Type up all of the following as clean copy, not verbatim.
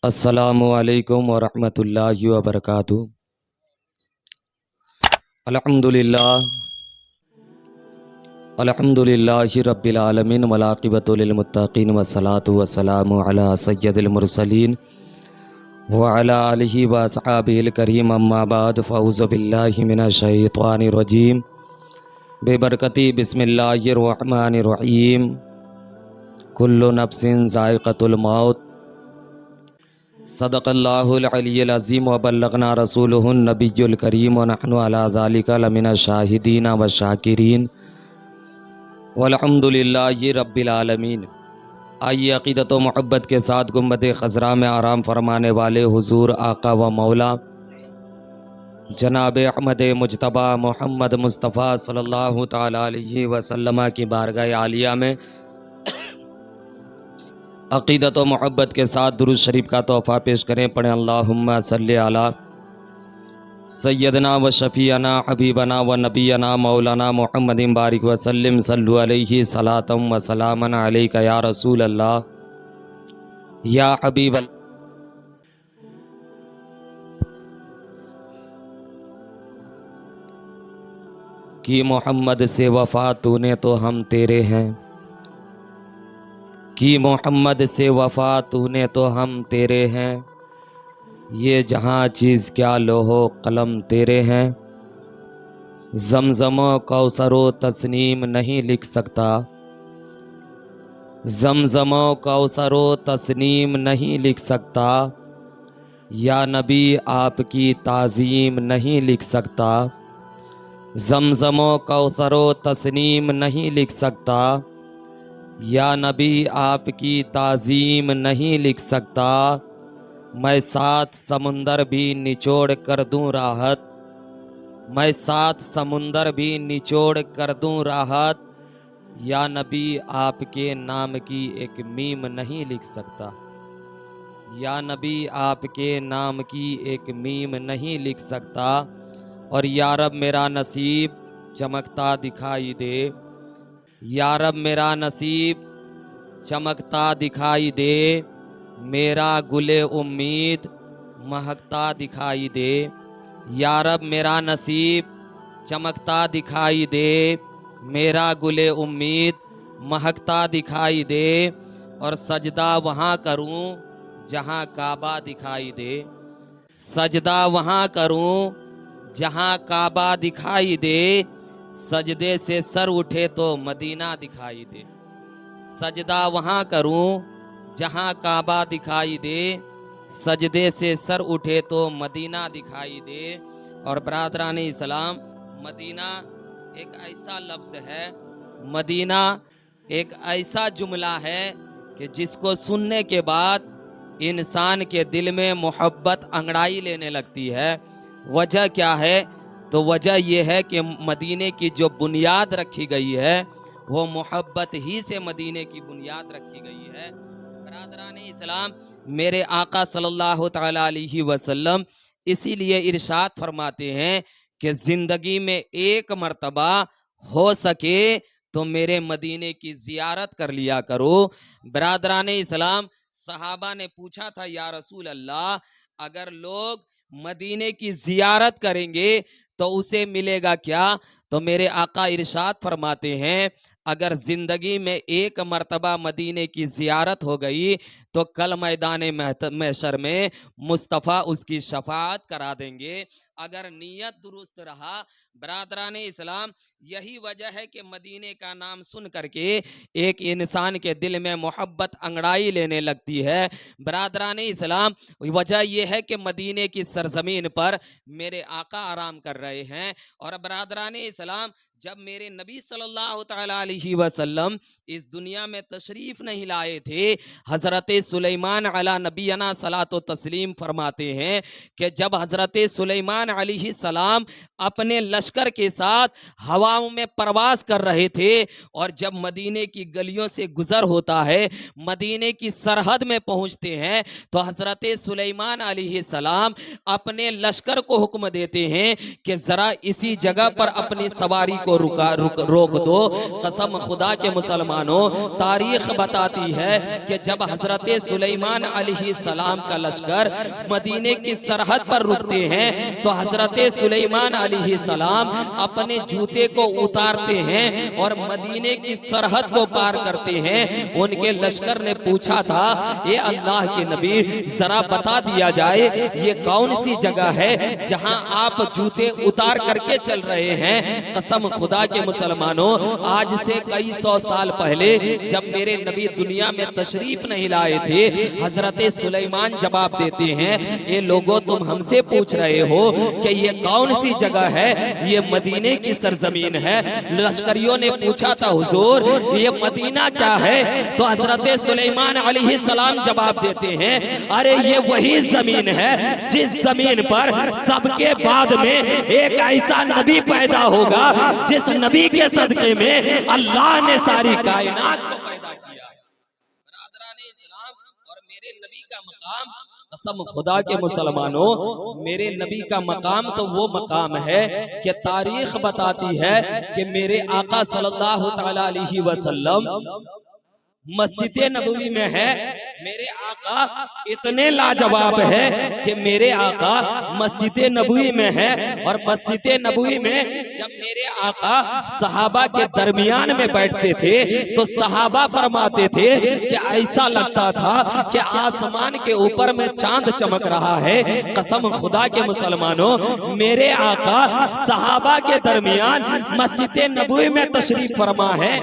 السلام علیکم ورحمۃ اللہ وبرکاتہ۔ الحمدللہ رب العالمین والعاقبۃ للمتقین والصلاۃ والسلام علی سید المرسلین وعلی آلہ واصحابہ الکریم، اما بعد فاعوذ باللہ من الشیطان الرجیم، ببرکتی بسم اللہ الرحمن الرحیم۔ کل نفس ذائقۃ الموت، صدق اللہ العلی العظیم وبلغنا رسولہ النبی الکریم ونحن علی ذالک لمن الشاہدین والشاکرین والحمدللہ رب العالمین۔ آئیے عقیدت و محبت کے ساتھ گنبد خضراء میں آرام فرمانے والے حضور آقا و مولا جناب احمد مجتبیٰ محمد مصطفیٰ صلی اللہ تعالیٰ علیہ وسلم کی بارگاہ عالیہ میں عقیدت و محبت کے ساتھ درود شریف کا تحفہ پیش کریں۔ پڑھیں اللہم صلی علی سیدنا و شفیعنا حبیبنا و نبینا مولانا محمد بارک وسلم، صلو علیہ صلاۃ و سلاما علیک یا رسول اللہ یا حبیب اللہ۔ کی محمد سے وفا تو نے تو ہم تیرے ہیں، کی محمد سے وفا تو نے تو ہم تیرے ہیں، یہ جہاں چیز کیا لوح و قلم تیرے ہیں، زمزم و کوثر و تسنیم نہیں لکھ سکتا، زمزم و کوثر و تسنیم نہیں لکھ سکتا، یا نبی آپ کی تعظیم نہیں لکھ سکتا، زمزم و کوثر و تسنیم نہیں لکھ سکتا، یا نبی آپ کی تعظیم نہیں لکھ سکتا، میں 7 سمندر بھی نچوڑ کر دوں راحت، میں 7 سمندر بھی نچوڑ کر دوں راحت، یا نبی آپ کے نام کی ایک میم نہیں لکھ سکتا، یا نبی آپ کے نام کی ایک میم نہیں لکھ سکتا۔ اور یا رب میرا نصیب چمکتا دکھائی دے، یا رب میرا نصیب چمکتا دکھائی دے، میرا گل امید مہکتا دکھائی دے، یا رب میرا نصیب چمکتا دکھائی دے، میرا گل امید مہکتا دکھائی دے، اور سجدہ وہاں کروں جہاں کعبہ دکھائی دے، سجدہ وہاں کروں جہاں کعبہ دکھائی دے، سجدے سے سر اٹھے تو مدینہ دکھائی دے، سجدہ وہاں کروں جہاں کعبہ دکھائی دے، سجدے سے سر اٹھے تو مدینہ دکھائی دے۔ اور برادران اسلام، مدینہ ایک ایسا لفظ ہے، مدینہ ایک ایسا جملہ ہے کہ جس کو سننے کے بعد انسان کے دل میں محبت انگڑائی لینے لگتی ہے۔ وجہ کیا ہے؟ تو وجہ یہ ہے کہ مدینے کی جو بنیاد رکھی گئی ہے وہ محبت ہی سے مدینے کی بنیاد رکھی گئی ہے۔ برادران اسلام، میرے آقا صلی اللہ تعالیٰ علیہ وسلم اسی لیے ارشاد فرماتے ہیں کہ زندگی میں ایک مرتبہ ہو سکے تو میرے مدینے کی زیارت کر لیا کرو۔ برادران اسلام، صحابہ نے پوچھا تھا یا رسول اللہ، اگر لوگ مدینے کی زیارت کریں گے تو اسے ملے گا کیا؟ تو میرے آقا ارشاد فرماتے ہیں اگر زندگی میں ایک مرتبہ مدینے کی زیارت ہو گئی تو کل میدان محشر میں مصطفیٰ اس کی شفاعت کرا دیں گے، اگر نیت درست رہا۔ برادران اسلام، یہی وجہ ہے کہ مدینے کا نام سن کر کے ایک انسان کے دل میں محبت انگڑائی لینے لگتی ہے۔ برادران اسلام، وجہ یہ ہے کہ مدینے کی سرزمین پر میرے آقا آرام کر رہے ہیں۔ اور برادران اسلام، جب میرے نبی صلی اللہ تعالیٰ علیہ وسلم اس دنیا میں تشریف نہیں لائے تھے، حضرت سلیمان علی نبینا صلاۃ و تسلیم فرماتے ہیں کہ جب حضرت سلیمان علیہ السلام اپنے لشکر کے ساتھ ہواؤں میں پرواز کر رہے تھے اور جب مدینے کی گلیوں سے گزر ہوتا ہے، مدینے کی سرحد میں پہنچتے ہیں، تو حضرت سلیمان علیہ السلام اپنے لشکر کو حکم دیتے ہیں کہ ذرا اسی جگہ پر اپنی سواری کو روک دو۔ قسم خدا کے مسلمانوں، تاریخ بتاتی ہے کہ جب حضرت سلیمان علیہ السلام کا لشکر مدینے کی سرحد پر رکتے ہیں تو حضرت سلیمان علیہ السلام اپنے جوتے کو اتارتے ہیں اور مدینے کی سرحد کو پار کرتے ہیں۔ ان کے لشکر نے پوچھا تھا، اے اللہ کے نبی ذرا بتا دیا جائے یہ کون سی جگہ ہے جہاں آپ جوتے اتار کر کے چل رہے ہیں؟ قسم خدا کے مسلمانوں، آج سے کئی سو سال پہلے جب میرے نبی دنیا میں تشریف نہیں لائے تھے، حضرت سلیمان جواب دیتے ہیں، اے لوگوں تم ہم سے پوچھ رہے ہو کہ یہ کون سی جگہ ہے؟ یہ مدینے کی سرزمین ہے۔ لشکریوں نے پوچھا تھا، حضور یہ مدینہ کیا ہے؟ تو حضرت سلیمان علیہ السلام جواب دیتے ہیں، ارے یہ وہی زمین ہے جس زمین پر سب کے بعد میں ایک ایسا نبی پیدا ہوگا جس نبی کے صدقے میں اللہ نے ساری کائنات کو پیدا کیا۔ برادران اسلام، اور میرے نبی کا مقام، قسم خدا کے مسلمانوں، میرے نبی کا مقام تو وہ مقام ہے کہ تاریخ بتاتی ہے کہ میرے آقا صلی اللہ تعالی علیہ وسلم مسجد نبوی میں ہے۔ میرے آقا اتنے لاجواب ہے کہ میرے آقا مسجد نبوی میں ہے، اور مسجد نبوی میں جب میرے آقا صحابہ کے درمیان میں بیٹھتے تھے تو صحابہ فرماتے تھے کہ ایسا لگتا تھا کہ آسمان کے اوپر میں چاند چمک رہا ہے۔ قسم خدا کے مسلمانوں، میرے آقا صحابہ کے درمیان مسجد نبوی میں تشریف فرما ہے۔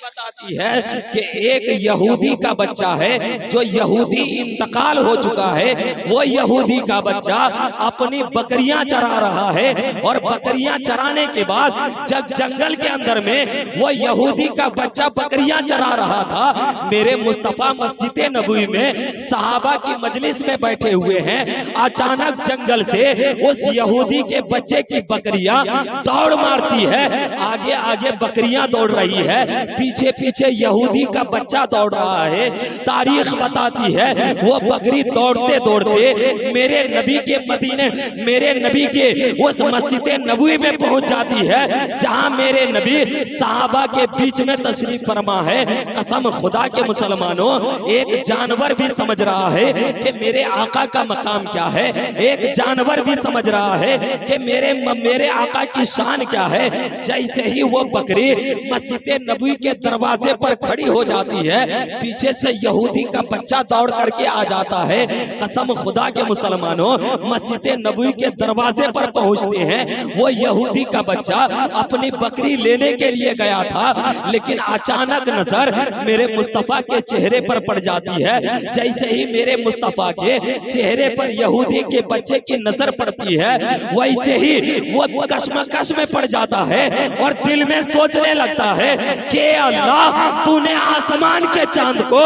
بتاتی ہے کہ ایک یہودی کا بچہ ہے، جو یہودی انتقال ہو چکا ہے، وہ یہودی کا بچہ اپنی بکریاں چرا رہا ہے، اور بکریاں چرانے کے بعد جب جنگل کے اندر میں وہ یہودی کا بچہ بکریاں چرا رہا تھا، میرے مصطفیٰ مسجد نبوی میں صحابہ کی مجلس میں بیٹھے ہوئے ہیں، اچانک جنگل سے اس یہودی کے بچے کی بکریاں دوڑ مارتی ہے۔ آگے آگے بکریاں دوڑ رہی ہے، پیچھے پیچھے یہودی کا بچہ دوڑ رہا ہے۔ تاریخ بتاتی ہے وہ بکری دوڑتے دوڑتے میرے نبی کے مدینے، میرے نبی کے اس مسجد نبوی میں پہنچ جاتی ہے جہاں میرے نبی صحابہ کے بیچ میں تشریف فرما ہے۔ قسم خدا کے مسلمانوں، ایک جانور بھی سمجھ رہا ہے کہ میرے آقا کا مقام کیا ہے، ایک جانور بھی سمجھ رہا ہے کہ میرے آقا کی شان کیا ہے۔ جیسے ہی وہ بکری مسجد نبوی کے دروازے پر کھڑی ہو جاتی ہے، پیچھے سے یہودی کا بچہ دوڑ کر کے آ جاتا ہے۔ قسم خدا کے مسلمانوں، مسجد نبوی کے دروازے پر پہنچتے ہیں۔ وہ یہودی کا بچہ اپنی بکری لینے کے لیے گیا تھا، لیکن اچانک نظر میرے مصطفیٰ کے چہرے پر پڑ جاتی ہے۔ جیسے ہی میرے مصطفیٰ کے چہرے پر یہودی کے بچے کی نظر پڑتی ہے، ویسے ہی وہ کشمکش میں پڑ جاتا ہے اور دل میں سوچنے لگتا ہے کہ اللہ تو نے آسمان کے چاند کو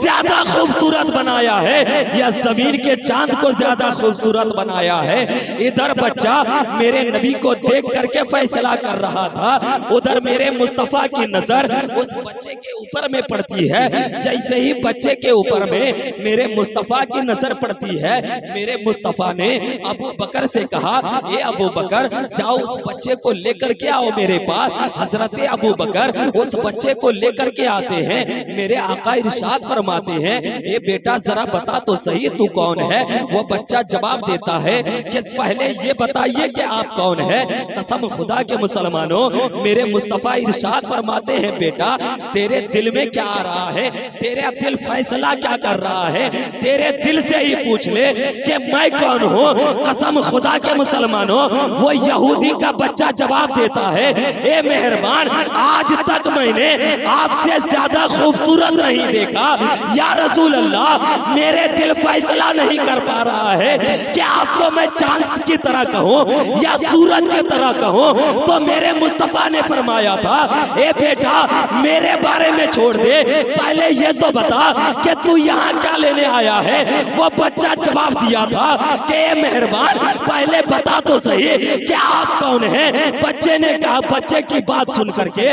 زیادہ خوبصورت بنایا ہے یا زمین کے چاند کو زیادہ خوبصورت بنایا ہے؟ ادھر بچہ میرے نبی کو دیکھ کر کے فیصلہ کر رہا تھا، ادھر میرے مصطفیٰ کی نظر اس بچے کے اوپر میں پڑتی ہے۔ جیسے ہی بچے کے اوپر میں میرے مصطفیٰ کی نظر پڑتی ہے، میرے مصطفیٰ نے ابو بکر سے کہا، اے ابو بکر جاؤ اس بچے کو لے کر کے آؤ میرے پاس۔ حضرت ابو بکر اس بچے کو لے کر کے آتے ہیں۔ میرے آقا ارشاد فرماتے ہیں، اے بیٹا ذرا بتا تو صحیح تو کون ہے؟ وہ بچہ جواب دیتا ہے کہ پہلے یہ بتائیے کہ آپ کون ہے؟ قسم خدا کے مسلمانوں، میرے مصطفیٰ ارشاد فرماتے ہیں، بیٹا تیرے دل میں کیا آ رہا ہے؟ تیرے دل فیصلہ کیا کر رہا ہے؟ تیرے دل سے ہی پوچھ لے کہ میں کون ہوں۔ قسم خدا کے مسلمانوں، وہ یہودی کا بچہ جواب دیتا ہے، اے مہربان آج تک میں نے آپ سے زیادہ خوبصورت نہیں دیکھا، یا رسول اللہ میرے دل فیصلہ نہیں کر پا رہا ہے کہ آپ کو میں چاند کی طرح کہوں یا سورج کی طرح کہوں۔ تو میرے مصطفیٰ نے فرمایا تھا، اے بیٹا میرے بارے میں چھوڑ دے، پہلے یہ تو بتا کہ تو یہاں کیا لینے آیا ہے؟ وہ بچہ جواب دیا تھا کہ اے مہربان پہلے بتا تو صحیح کہ آپ کون ہیں؟ بچے نے کہا، بچے کی بات سن کر کے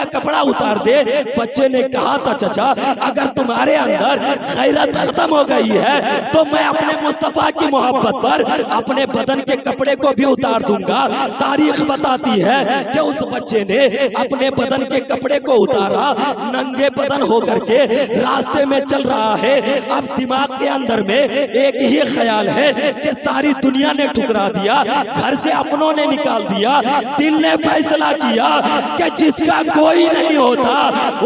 کا کپڑا اتار دے۔ بچے نے کہا تھا چچا اگر تمہارے اندر غیرت ختم ہو گئی ہے تو میں اپنے مصطفیٰ کی محبت پر اپنے بدن کے کپڑے کو بھی اتار دوں گا۔ تاریخ بتاتی ہے کہ اس بچے نے اپنے بدن کے کپڑے کو اتارا، ننگے بدن ہو کر کے راستے میں چل رہا ہے۔ اب دماغ کے اندر میں ایک ہی خیال ہے کہ ساری دنیا نے ٹھکرا دیا، گھر سے اپنوں نے نکال دیا، دل نے فیصلہ کیا کہ جس کا کوئی نہیں ہوتا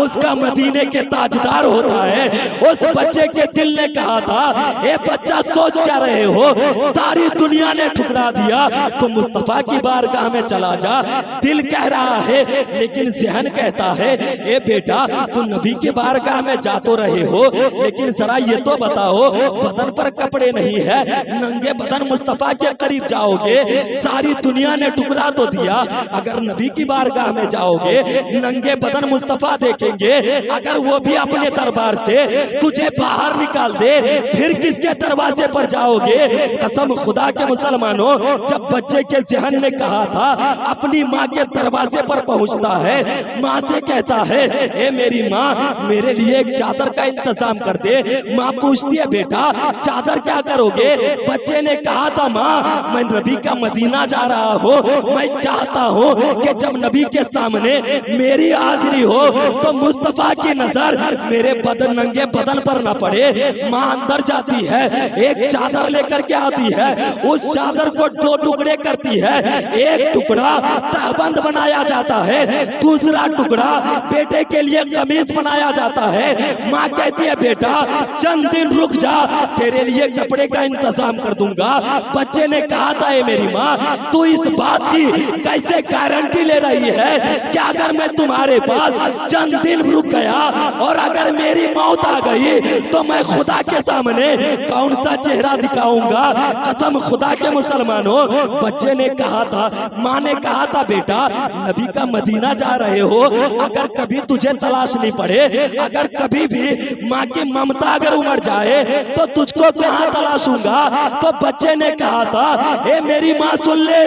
اس کا مدینے کے تاجدار ہوتا ہے۔ اس بچے کے دل نے کہا تھا اے بچہ سوچ کیا رہے ہو، ساری دنیا نے ٹھکرا دیا، تو مصطفیٰ کی بارگاہ میں چلا جا۔ دل کہہ رہا ہے لیکن ذہن کہتا ہے اے بیٹا تو نبی کی بارگاہ میں جا تو رہے ہو لیکن ذرا یہ تو بتاؤ بدن پر کپڑے نہیں ہے، ننگے بدن مصطفیٰ کے قریب جاؤ گے، ساری دنیا نے ٹکڑا تو دیا، اگر نبی کی بارگاہ میں جاؤ گے ننگے بدن مصطفیٰ دیکھیں گے، اگر وہ بھی اپنے دربار سے تجھے باہر نکال دے پھر کس کے دروازے پر جاؤ گے؟ قسم خدا کے مسلمانوں، جب بچے کے ذہن نے کہا تھا اپنی ماں کے دروازے پر پہنچتا ہے، ماں سے کہتا ہے اے میری ماں میرے لیے ایک چادر کا انتظام کر دے۔ ماں پوچھتی ہے بیٹا چادر کیا کرو گے؟ بچے نے کہا تھا ماں میں نبی کا مدینہ جا رہا ہوں، میں چاہتا ہوں کہ جب نبی کے سامنے میری حاضری ہو تو مصطفیٰ کی نظر میرے بدن ننگے بدن پر نہ پڑے۔ ماں اندر جاتی ہے، ایک چادر لے کر کے آتی ہے، اس چادر کو دو ٹکڑے کرتی ہے، ایک ٹکڑا تہبند بنایا جاتا ہے، دوسرا ٹکڑا بیٹے کے لیے قمیص بنایا جاتا ہے۔ ماں کہتی ہے بیٹا چند دن رک جا تیرے لیے کپڑے کا انتظام کر دوں گا۔ بچے نے کہا تھا اے میری ماں تو اس بات کی کیسے گارنٹی لے رہی ہے کہ اگر میں تمہارے پاس چند دن رک گیا اور اگر میری موت آ گئی تو میں خدا کے سامنے کون سا چہرہ دکھاؤں گا؟ قسم خدا کے مسلمانوں، بچے نے کہا تھا، ماں نے کہا تھا بیٹا نبی کا مدینہ جا رہے ہو، اگر کبھی تجھے تلاش نہیں پڑے، اگر کبھی بھی ماں کی ممتا اگر امڑ جائے تو تجھ کو کہاں تلاشوں گا؟ تو بچے نے کہا تھا اے میری ماں سن لے،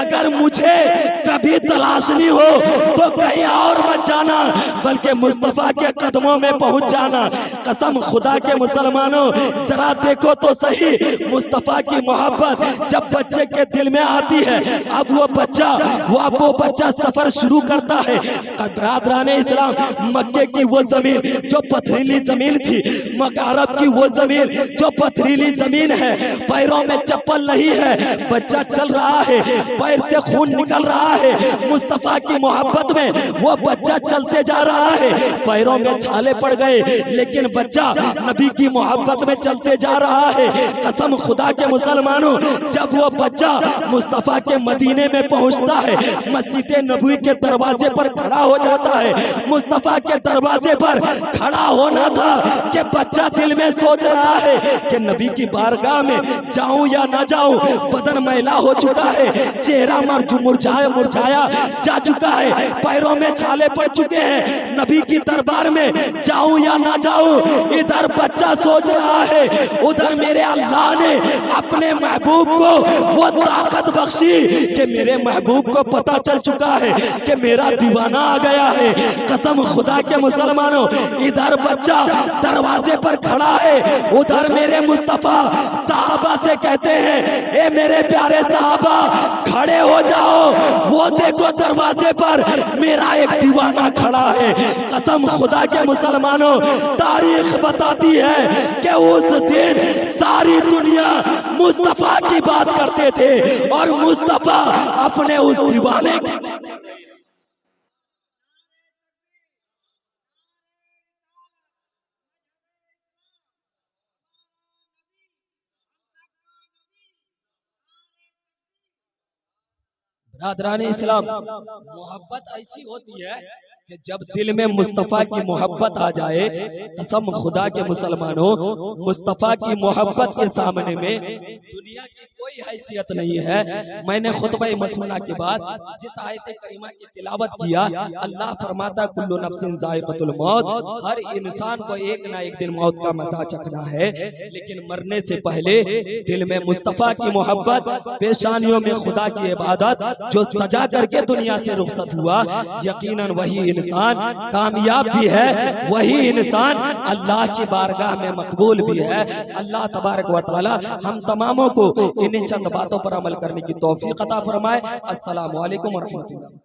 اگر مجھے کبھی تلاش نہیں ہو تو کہیں اور مت جانا بلکہ مصطفیٰ کے قدموں میں پہنچ جانا۔ قسم خدا کے مسلمانوں ذرا دیکھو تو صحیح مصطفیٰ کی محبت جب بچے کے دل میں آتی ہے، اب وہ بچہ سفر شروع کرتا ہے۔ برادران اسلام، مکے کی وہ زمین جو پتھریلی زمین تھی، عرب کی وہ زمین جو پتھریلی زمین ہے، پیروں میں چپل نہیں ہے، بچہ چل رہا ہے، پیر سے خون نکل رہا ہے، مصطفیٰ کی محبت میں وہ بچہ چلتے جا رہا ہے، پیروں میں چھالے پڑ گئے لیکن بچہ نبی کی محبت میں چلتے جا رہا ہے۔ قسم خدا کے مسلمانوں، جب وہ بچہ مصطفیٰ کے مدینے میں پہنچتا ہے، مسجد نبوی کے دروازے پر کھڑا ہو جاتا ہے۔ مصطفیٰ کے دروازے پر کھڑا ہونا تھا کہ بچہ دل میں سوچ رہا ہے کہ نبی کی بارگاہ میں جاؤں یا نہ جاؤں، بدن میلا ہو چکا ہے، چہرہ مرجھایا جا چکا ہے، پیروں میں چھالے پڑ چکے ہیں، نبی کی دربار میں جاؤں یا نہ جاؤں۔ ادھر بچہ سوچ رہا ہے، ادھر میرے اللہ نے اپنے محبوب کو وہ طاقت بخشی کہ میرے محبوب کو پتہ چل چکا ہے کہ میرا دیوانہ آ گیا ہے۔ قسم خدا کے مسلمانوں، ادھر بچہ دروازے پر کھڑا ہے، ادھر میرے مصطفیٰ صحابہ سے کہتے ہیں اے میرے پیارے صحابہ کھڑے ہو جاؤ، وہ دیکھو دروازے پر میرا ایک دیوانہ کھڑا ہے۔ قسم خدا کے مسلمانوں، تاریخ بتاتی ہے کہ اس دن ساری دنیا مصطفیٰ کی بات کرتے تھے اور مصطفیٰ اپنے اس دیوانے کی بات کر رہے تھے۔ برادران اسلام، محبت ایسی ہوتی ہے کہ جب دل میں مصطفیٰ کی محبت آ جائے، قسم خدا کے مسلمانوں، مصطفیٰ کی محبت کے سامنے میں دنیا کی کوئی حیثیت نہیں ہے۔ میں نے خطبہ مسنونہ کے بعد جس آیت کریمہ کی تلاوت کیا، اللہ فرماتا کل نفس ذائقۃ الموت، ہر انسان کو ایک نہ ایک دن موت کا مزہ چکھنا ہے، لیکن مرنے سے پہلے دل میں مصطفیٰ کی محبت، پیشانیوں میں خدا کی عبادت جو سجا کر کے دنیا سے رخصت ہوا، یقیناً وہی انسان کامیاب بھی ہے، وہی انسان اللہ کی بارگاہ میں مقبول بھی ہے۔ اللہ تبارک و تعالی ہم تماموں کو ان چند باتوں پر عمل کرنے کی توفیق عطا فرمائے۔ السلام علیکم ورحمۃ اللہ۔